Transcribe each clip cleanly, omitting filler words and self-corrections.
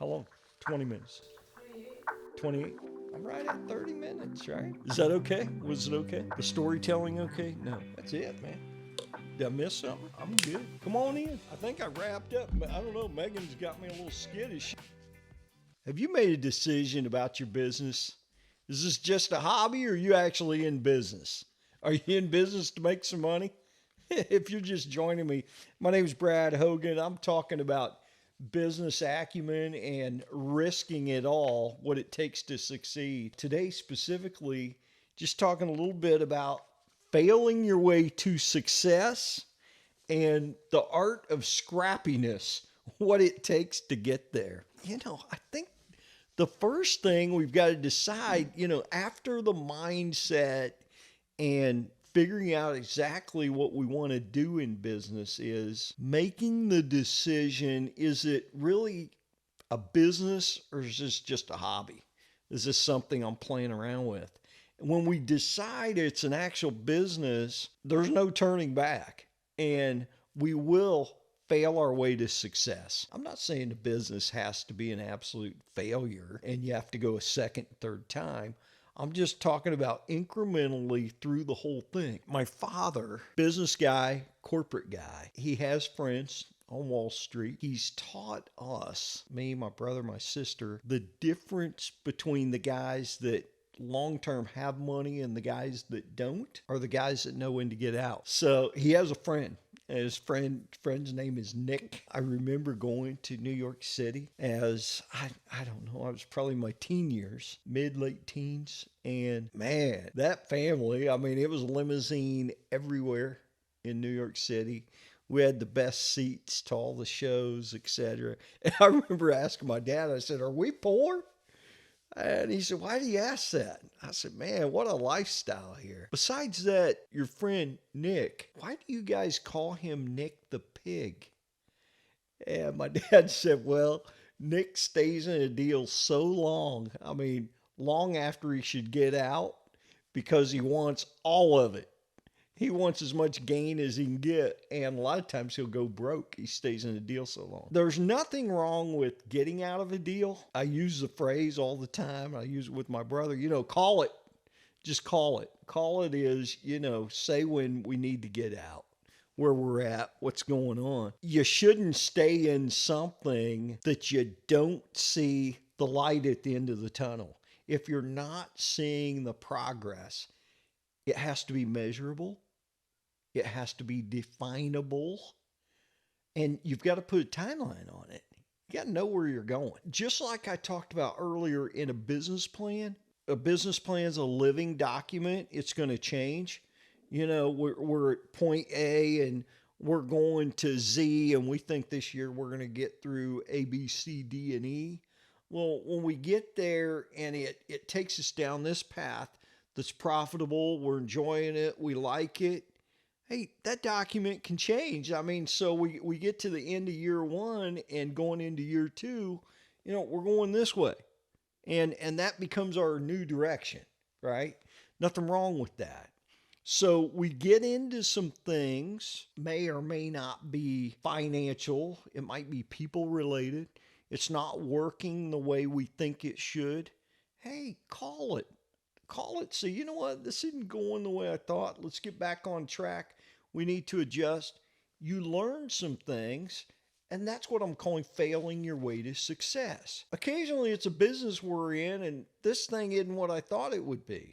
How long? 20 minutes. 28. I'm right at 30 minutes, right? Is that okay? Was it okay? The storytelling okay? No. That's it, man. Did I miss something? I'm good. Come on in. I think I wrapped up. I don't know. Megan's got me a little skittish. Have you made a decision about your business? Is this just a hobby or are you actually in business? Are you in business to make some money? If you're just joining me, my name is Brad Hogan. I'm talking about business acumen and risking it all, what it takes to succeed. Today, specifically, just talking a little bit about failing your way to success and the art of scrappiness, what it takes to get there. I think the first thing we've got to decide, after the mindset and figuring out exactly what we want to do in business is making the decision, is it really a business or is this just a hobby? Is this something I'm playing around with? When we decide it's an actual business, there's no turning back and we will fail our way to success. I'm not saying the business has to be an absolute failure and you have to go a second, third time. I'm just talking about incrementally through the whole thing. My father, business guy, corporate guy, he has friends on Wall Street. He's taught us, me, my brother, my sister, the difference between the guys that long term have money and the guys that don't are the guys that know when to get out. So he has a friend. And his friend's name is Nick. I remember going to New York City as I don't know, I was probably in my teen years, late teens. And man, that family, I mean, it was limousine everywhere in New York City. We had the best seats to all the shows, etc. And I remember asking my dad, I said, "Are we poor?" And he said, "Why do you ask that?" I said, "Man, what a lifestyle here." Besides that, your friend Nick, why do you guys call him Nick the Pig? And my dad said, "Well, Nick stays in a deal so long. I mean, long after he should get out because he wants all of it. He wants as much gain as he can get. And a lot of times he'll go broke. He stays in a deal so long." There's nothing wrong with getting out of a deal. I use the phrase all the time. I use it with my brother, call it. Just call it. Call it is, say when we need to get out, where we're at, what's going on. You shouldn't stay in something that you don't see the light at the end of the tunnel. If you're not seeing the progress, it has to be measurable. It has to be definable. And you've got to put a timeline on it. You got to know where you're going. Just like I talked about earlier in a business plan is a living document. It's going to change. We're at point A and we're going to Z, and we think this year we're going to get through A, B, C, D, and E. Well, when we get there and it takes us down this path that's profitable, we're enjoying it, we like it, hey, that document can change. I mean, so we get to the end of year one and going into year two, we're going this way. And that becomes our new direction, right? Nothing wrong with that. So we get into some things, may or may not be financial. It might be people related. It's not working the way we think it should. Hey, call it. Call it. Say, you know what? This isn't going the way I thought. Let's get back on track. We need to adjust. You learn some things, and that's what I'm calling failing your way to success. Occasionally, it's a business we're in, and this thing isn't what I thought it would be.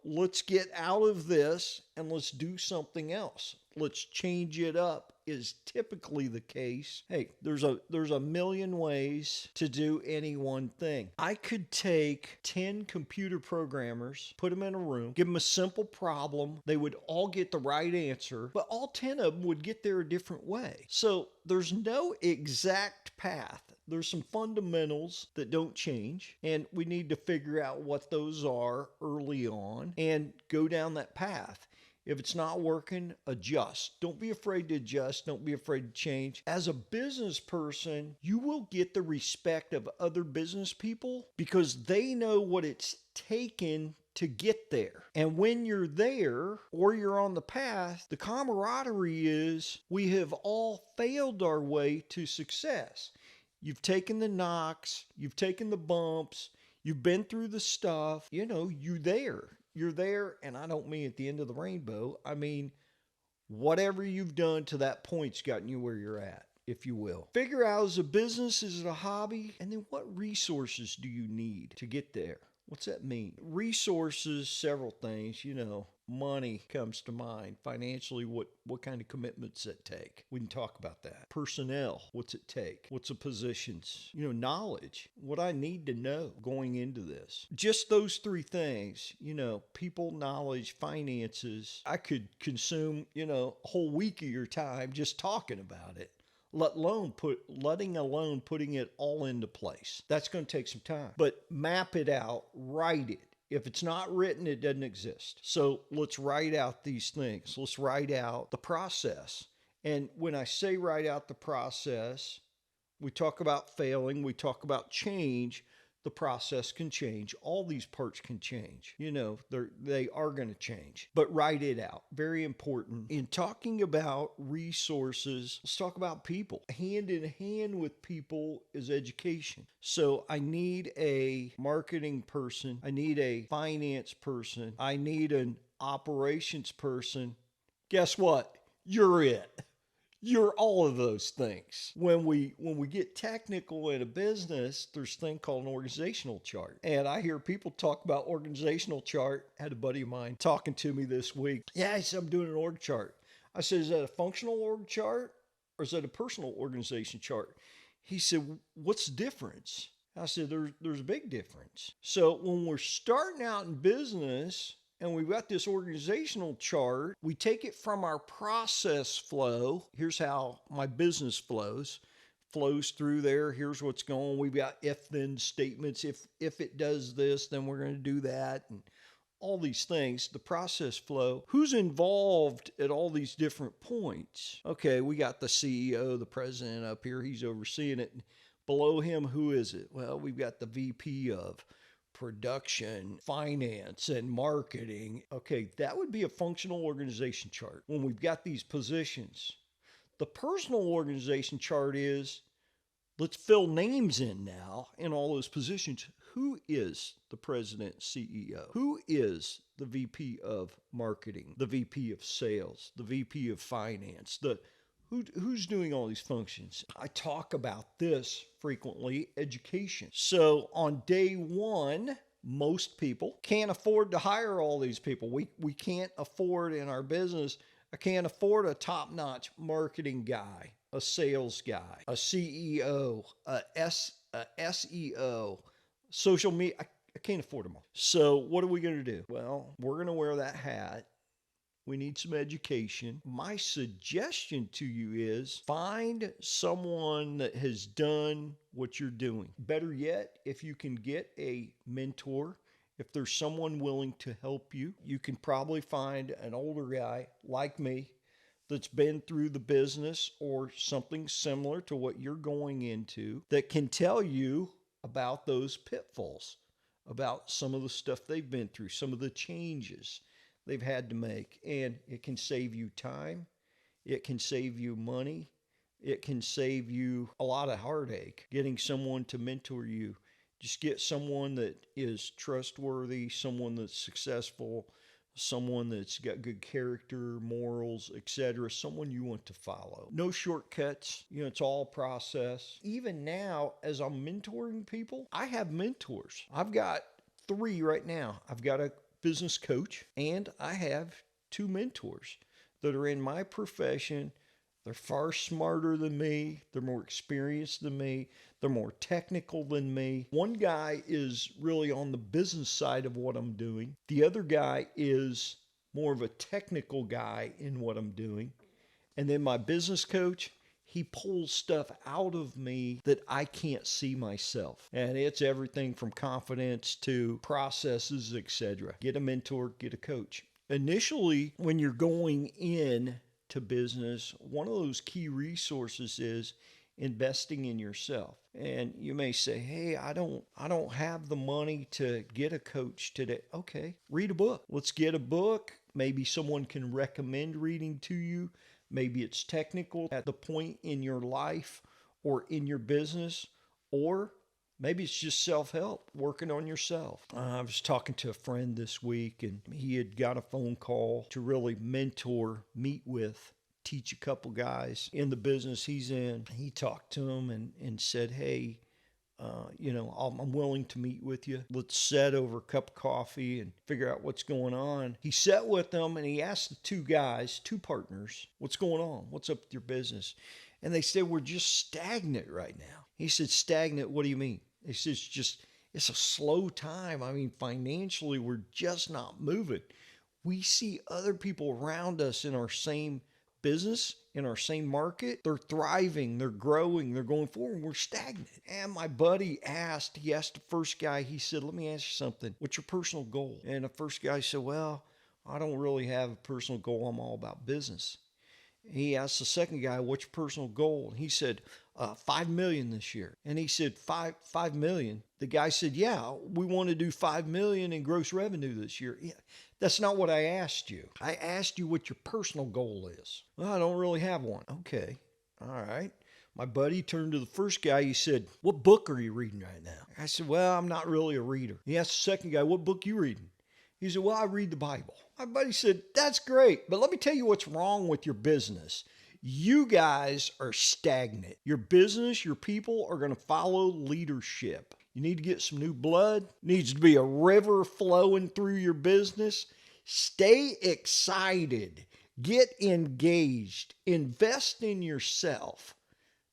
Let's get out of this and let's do something else. Let's change it up is typically the case. Hey, there's a million ways to do any one thing. I could take 10 computer programmers, put them in a room, give them a simple problem. They would all get the right answer, but all 10 of them would get there a different way. So there's no exact path. There's some fundamentals that don't change, and we need to figure out what those are early on and go down that path. If it's not working, adjust. Don't be afraid to adjust. Don't be afraid to change. As a business person, you will get the respect of other business people because they know what it's taken to get there. And when you're there or you're on the path, the camaraderie is we have all failed our way to success. You've taken the knocks, you've taken the bumps, you've been through the stuff. You're there. You're there, and I don't mean at the end of the rainbow. I mean, whatever you've done to that point's gotten you where you're at, if you will. Figure out, is it a business, is it a hobby? And then what resources do you need to get there? What's that mean? Resources, several things, money comes to mind. Financially, what kind of commitments it take? We can talk about that. Personnel, what's it take? What's the positions? Knowledge, what I need to know going into this. Just those three things, people, knowledge, finances. I could consume, a whole week of your time just talking about it. Letting alone putting it all into place. That's going to take some time. But map it out, write it. If it's not written, it doesn't exist. So let's write out these things. Let's write out the process. And when I say write out the process, we talk about failing, we talk about change. The process can change. All these parts can change. They are going to change. But write it out. Very important. In talking about resources, let's talk about people. Hand in hand with people is education. So I need a marketing person. I need a finance person. I need an operations person. Guess what? You're it. You're all of those things. When we get technical in a business, there's a thing called an organizational chart. And I hear people talk about organizational chart. I had a buddy of mine talking to me this week. Yeah, he said, I'm doing an org chart. I said, is that a functional org chart or is that a personal organization chart? He said, what's the difference? I said, there's a big difference. So when we're starting out in business, and we've got this organizational chart, we take it from our process flow. Here's how my business flows through there. Here's what's going. We've got if-then statements. If it does this, then we're going to do that. And all these things, the process flow. Who's involved at all these different points? Okay, we got the CEO, the president up here. He's overseeing it. Below him, who is it? Well, we've got the VP of production, finance, and marketing. Okay, that would be a functional organization chart when we've got these positions. The personal organization chart is, let's fill names in now in all those positions. Who is the president, CEO? Who is the VP of marketing, the VP of sales, the VP of finance, Who's doing all these functions? I talk about this frequently, education. So on day one, most people can't afford to hire all these people. We can't afford in our business, I can't afford a top-notch marketing guy, a sales guy, a CEO, a SEO, social media. I can't afford them all. So what are we going to do? Well, we're going to wear that hat. We need some education. My suggestion to you is find someone that has done what you're doing. Better yet, if you can get a mentor, if there's someone willing to help you, you can probably find an older guy like me that's been through the business or something similar to what you're going into that can tell you about those pitfalls, about some of the stuff they've been through, some of the changes they've had to make. And it can save you time. It can save you money. It can save you a lot of heartache. Getting someone to mentor you. Just get someone that is trustworthy, someone that's successful, someone that's got good character, morals, etc., someone you want to follow. No shortcuts. It's all process. Even now, as I'm mentoring people, I have mentors. I've got 3 right now. I've got a business coach, and I have 2 mentors that are in my profession. They're far smarter than me. They're more experienced than me. They're more technical than me. One guy is really on the business side of what I'm doing. The other guy is more of a technical guy in what I'm doing. And then my business coach, he pulls stuff out of me that I can't see myself. And it's everything from confidence to processes, etc. Get a mentor, get a coach. Initially, when you're going in to business, one of those key resources is investing in yourself. And you may say, hey, I don't have the money to get a coach today. Okay, read a book. Let's get a book. Maybe someone can recommend reading to you. Maybe it's technical at the point in your life or in your business Or maybe it's just self-help, working on yourself. I was talking to a friend this week, and he had got a phone call to really mentor, meet with, teach a couple guys in the business he's in. He talked to them and said, hey, I'm willing to meet with you. Let's sit over a cup of coffee and figure out what's going on. He sat with them and he asked the two guys, two partners, what's going on? What's up with your business? And they said, we're just stagnant right now. He said, stagnant, what do you mean? He said, it's a slow time. I mean, financially, we're just not moving. We see other people around us in our same business, in our same market. They're thriving, they're growing, they're going forward. We're stagnant. And my buddy asked the first guy, he said, let me ask you something. What's your personal goal? And the first guy said, well, I don't really have a personal goal. I'm all about business. He asked the second guy, what's your personal goal? And he said, 5 million this year. And he said, 5 million. The guy said, yeah, we want to do 5 million in gross revenue this year. Yeah, that's not what I asked you. I asked you what your personal goal is. Well, I don't really have one. Okay. All right. My buddy turned to the first guy. He said, what book are you reading right now? I said, well, I'm not really a reader. He asked the second guy, what book you reading? He said, well, I read the Bible. My buddy said, that's great, but let me tell you what's wrong with your business. You guys are stagnant. Your business, your people are going to follow leadership. You need to get some new blood. Needs to be a river flowing through your business. Stay excited. Get engaged. Invest in yourself.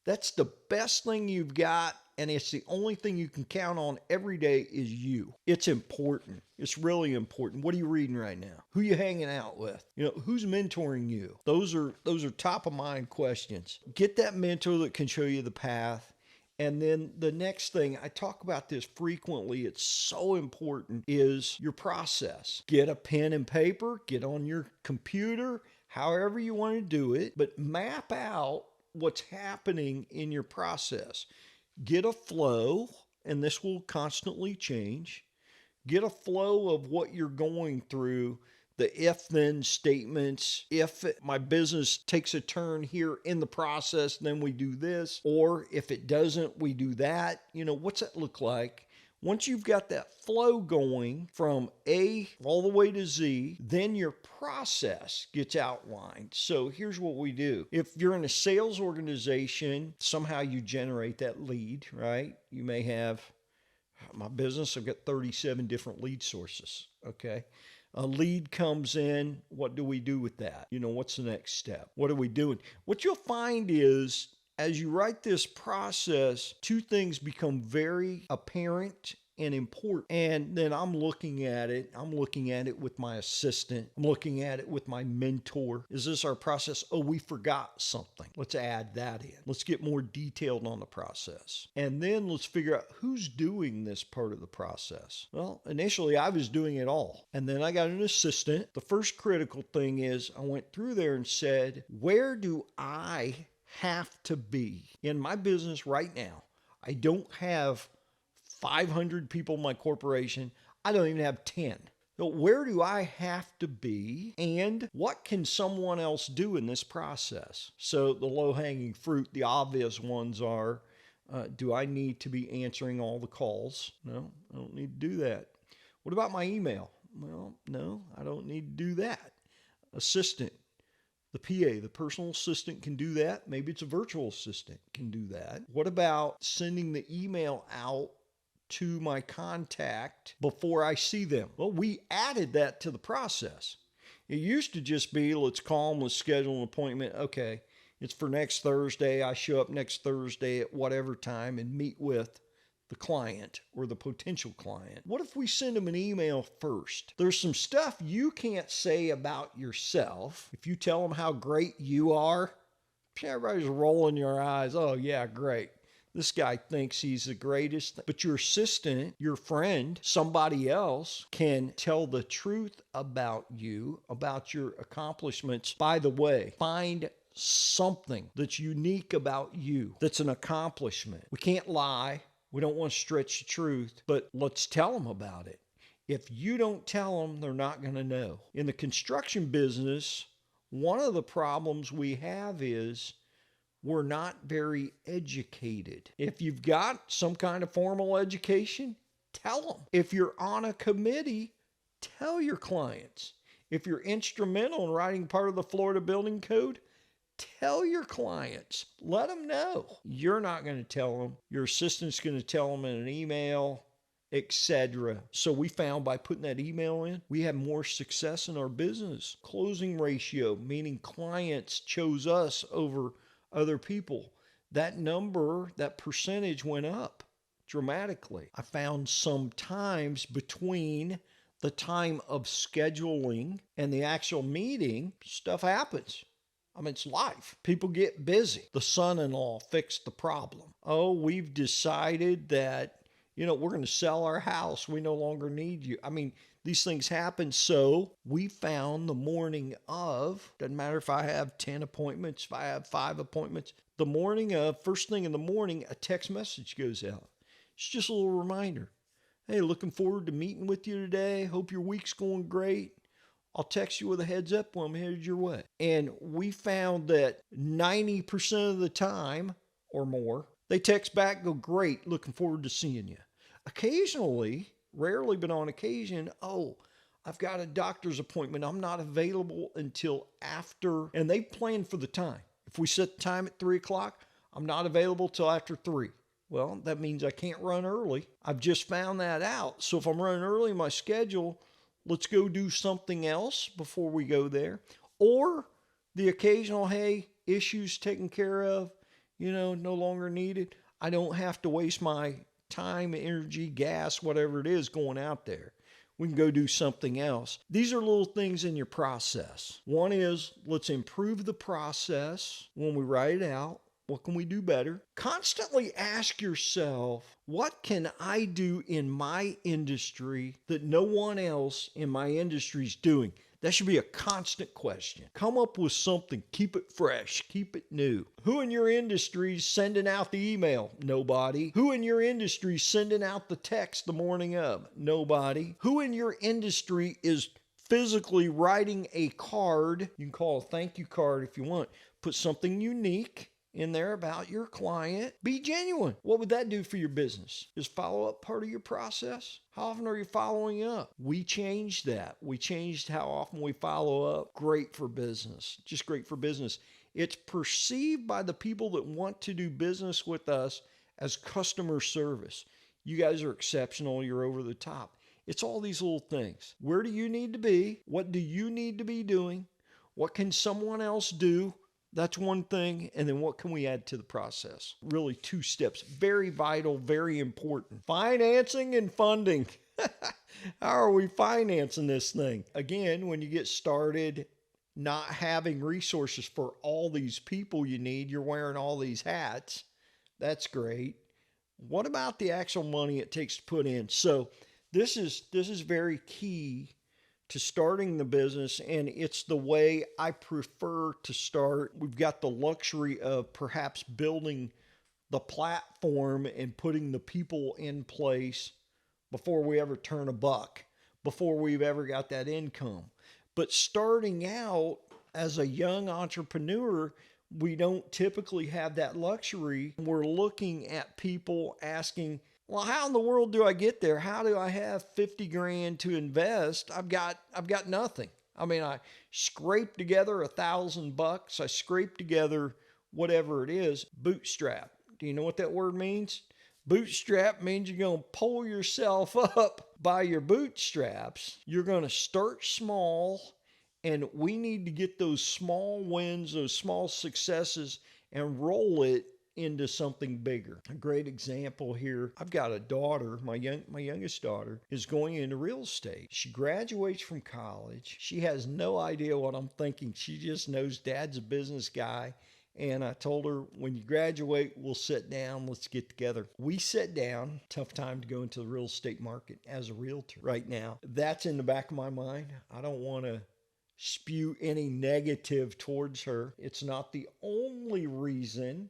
That's the best thing you've got, and it's the only thing you can count on every day is you. It's important. It's really important. What are you reading right now? Who are you hanging out with? Who's mentoring you? Those are top of mind questions. Get that mentor that can show you the path. And then the next thing, I talk about this frequently, it's so important, is your process. Get a pen and paper, get on your computer, however you want to do it, but map out what's happening in your process. Get a flow, and this will constantly change. Get a flow of what you're going through, the if-then statements. If my business takes a turn here in the process, then we do this. Or if it doesn't, we do that. What's that look like? Once you've got that flow going from A all the way to Z, then your process gets outlined. So here's what we do. If you're in a sales organization, somehow you generate that lead, right? You may have, my business, I've got 37 different lead sources, okay? A lead comes in, what do we do with that? What's the next step? What are we doing? What you'll find is, as you write this process, two things become very apparent and important. And then I'm looking at it with my assistant. I'm looking at it with my mentor. Is this our process? Oh, we forgot something. Let's add that in. Let's get more detailed on the process. And then let's figure out who's doing this part of the process. Well, initially I was doing it all. And then I got an assistant. The first critical thing is I went through there and said, where do I have to be in my business right now? I don't have 500 people in my corporation. I don't even have 10. So where do I have to be, and what can someone else do in this process? So the low-hanging fruit, the obvious ones are, do I need to be answering all the calls? No, I don't need to do that. What about my email? Well, no, I don't need to do that. Assistant. The PA, the personal assistant, can do that. Maybe it's a virtual assistant can do that. What about sending the email out to my contact before I see them? Well, we added that to the process. It used to just be, let's call them, let's schedule an appointment. Okay, it's for next Thursday. I show up next Thursday at whatever time and meet with the client or the potential client. What if we send them an email first? There's some stuff you can't say about yourself. If you tell them how great you are, everybody's rolling your eyes. Oh yeah, great. This guy thinks he's the greatest. But your assistant, your friend, somebody else can tell the truth about you, about your accomplishments. By the way, find something that's unique about you, that's an accomplishment. We can't lie. We don't want to stretch the truth, but let's tell them about it. If you don't tell them, they're not going to know. In the construction business, one of the problems we have is We're not very educated. If you've got some kind of formal education, tell them. If you're on a committee, tell your clients. If you're instrumental in writing part of the Florida Building Code, tell your clients. Let them know. You're not going to tell them. Your assistant's going to tell them in an email, etc. So we found by putting that email in, we had more success in our business. Closing ratio, meaning clients chose us over other people. That number, that percentage went up dramatically. I found sometimes between the time of scheduling and the actual meeting, stuff happens. I mean, it's life. People get busy. The son-in-law fixed the problem. Oh, we've decided that, we're going to sell our house. We no longer need you. I mean, these things happen. So we found the morning of, doesn't matter if I have 10 appointments, if I have 5 appointments, the morning of, first thing in the morning, a text message goes out. It's just a little reminder. Hey, looking forward to meeting with you today. Hope your week's going great. I'll text you with a heads up when I'm headed your way. And we found that 90% of the time or more, they text back, go, great, looking forward to seeing you. Occasionally, rarely, but on occasion, oh, I've got a doctor's appointment. I'm not available until after, and they plan for the time. If we set the time at 3 o'clock, I'm not available till after 3. Well, that means I can't run early. I've just found that out. So if I'm running early in my schedule, let's go do something else before we go there. Or the occasional, hey, issues taken care of, no longer needed. I don't have to waste my time, energy, gas, whatever it is going out there. We can go do something else. These are little things in your process. One is, let's improve the process when we write it out. What can we do better? Constantly ask yourself, what can I do in my industry that no one else in my industry is doing? That should be a constant question. Come up with something. Keep it fresh. Keep it new. Who in your industry is sending out the email? Nobody. Who in your industry is sending out the text the morning of? Nobody. Who in your industry is physically writing a card? You can call it a thank you card if you want. Put something unique in there about your client. Be genuine. What would that do for your business? Is follow-up part of your process? How often are you following up? We changed that. We changed how often we follow up. Great for business. Just great for business. It's perceived by the people that want to do business with us as customer service. You guys are exceptional. You're over the top. It's all these little things. Where do you need to be? What do you need to be doing? What can someone else do? That's one thing. And then what can we add to the process? Really 2 steps. Very vital, very important. Financing and funding. How are we financing this thing? Again, when you get started not having resources for all these people you need, you're wearing all these hats. That's great. What about the actual money it takes to put in? So this is very key to starting the business, and it's the way I prefer to start. We've got the luxury of perhaps building the platform and putting the people in place before we ever turn a buck, before we've ever got that income. But starting out as a young entrepreneur, we don't typically have that luxury. We're looking at people asking, well, how in the world do I get there? How do I have 50 grand to invest? I've got nothing. I mean, I scraped together $1,000. I scraped together whatever it is, bootstrap. Do you know what that word means? Bootstrap means you're going to pull yourself up by your bootstraps. You're going to start small, and we need to get those small wins, those small successes, and roll it into something bigger. A great example here. I've got a daughter, my youngest daughter, is going into real estate. She graduates from college. She has no idea what I'm thinking. She just knows Dad's a business guy. And I told her, when you graduate, we'll sit down, let's get together. We sat down. Tough time to go into the real estate market as a realtor right now. That's in the back of my mind. I don't want to spew any negative towards her. It's not the only reason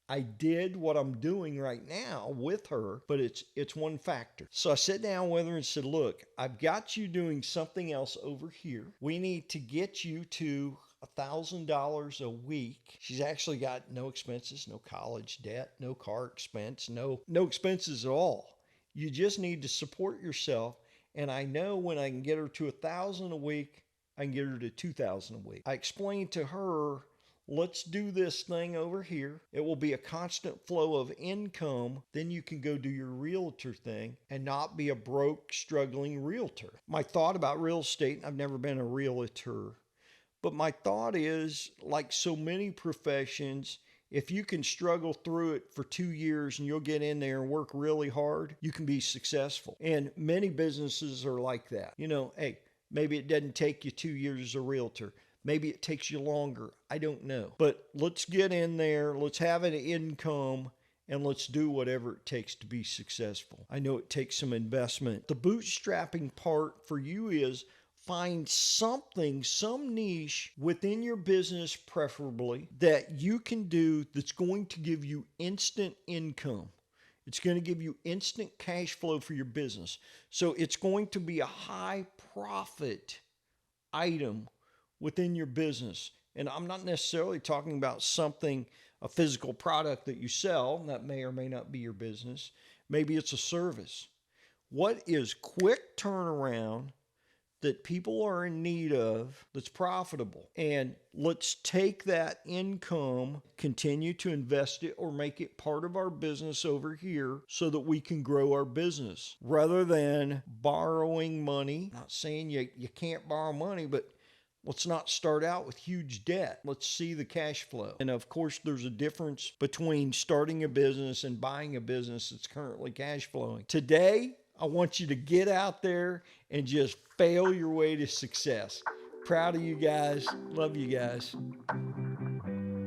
I did what I'm doing right now with her, but it's one factor. So I sat down with her and said, look, I've got you doing something else over here. We need to get you to $1,000 a week. She's actually got no expenses, no college debt, no car expense, no expenses at all. You just need to support yourself. And I know when I can get her to 1,000 a week, I can get her to 2,000 a week. I explained to her, let's do this thing over here. It will be a constant flow of income. Then you can go do your realtor thing and not be a broke, struggling realtor. My thought about real estate, I've never been a realtor, but my thought is, like so many professions, if you can struggle through it for 2 years and you'll get in there and work really hard, you can be successful. And many businesses are like that. Hey, maybe it doesn't take you 2 years as a realtor. Maybe it takes you longer. I don't know. But let's get in there. Let's have an income and let's do whatever it takes to be successful. I know it takes some investment. The bootstrapping part for you is find something, some niche within your business preferably, that you can do that's going to give you instant income. It's going to give you instant cash flow for your business. So it's going to be a high profit item within your business. And I'm not necessarily talking about something, a physical product that you sell, that may or may not be your business. Maybe it's a service. What is quick turnaround that people are in need of that's profitable? And let's take that income, continue to invest it or make it part of our business over here so that we can grow our business rather than borrowing money. Not saying you can't borrow money, but let's not start out with huge debt. Let's see the cash flow. And of course, there's a difference between starting a business and buying a business that's currently cash flowing. Today, I want you to get out there and just fail your way to success. Proud of you guys. Love you guys.